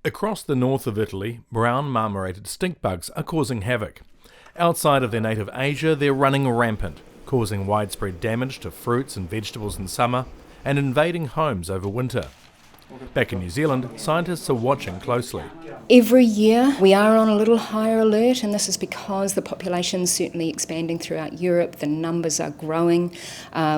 Across the north of Italy, brown marmorated stink bugs are causing havoc. Outside of their native Asia, they're running rampant, causing widespread damage to fruits and vegetables in summer and invading homes over winter. Back in New Zealand, scientists are watching closely. Every year we are on a little higher alert, and this is because the population is certainly expanding throughout Europe. The numbers are growing.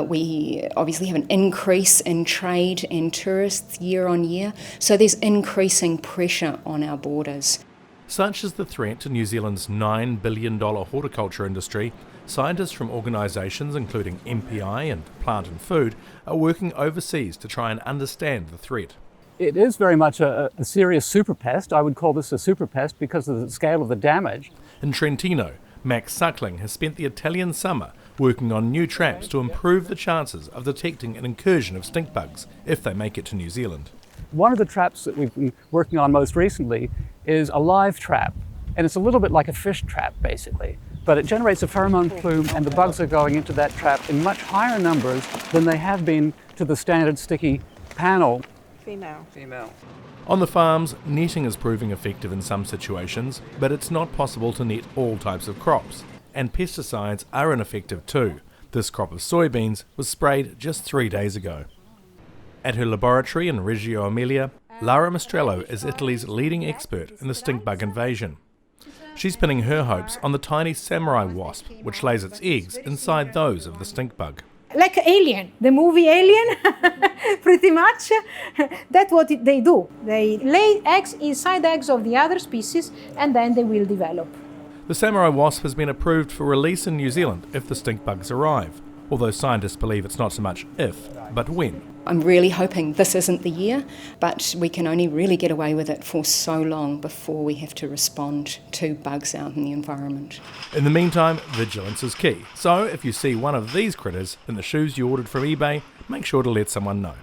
We obviously have an increase in trade and tourists year on year, so there's increasing pressure on our borders. Such is the threat to New Zealand's $9 billion horticulture industry. Scientists from organisations including MPI and Plant and Food are working overseas to try and understand the threat. It is very much a serious superpest. I would call this a superpest because of the scale of the damage. In Trentino, Max Suckling has spent the Italian summer working on new traps to improve the chances of detecting an incursion of stink bugs if they make it to New Zealand. One of the traps that we've been working on most recently is a live trap, and it's a little bit like a fish trap basically, but it generates a pheromone plume and the bugs are going into that trap in much higher numbers than they have been to the standard sticky panel. Female. On the farms, netting is proving effective in some situations, but it's not possible to net all types of crops, and pesticides are ineffective too. This crop of soybeans was sprayed just 3 days ago. At her laboratory in Reggio Emilia, Lara Mastrello is Italy's leading expert in the stink bug invasion. She's pinning her hopes on the tiny samurai wasp, which lays its eggs inside those of the stink bug. Like Alien, the movie Alien, pretty much. That's what they do. They lay eggs inside eggs of the other species and then they will develop. The samurai wasp has been approved for release in New Zealand if the stink bugs arrive, although scientists believe it's not so much if, but when. I'm really hoping this isn't the year, but we can only really get away with it for so long before we have to respond to bugs out in the environment. In the meantime, vigilance is key. So if you see one of these critters in the shoes you ordered from eBay, make sure to let someone know.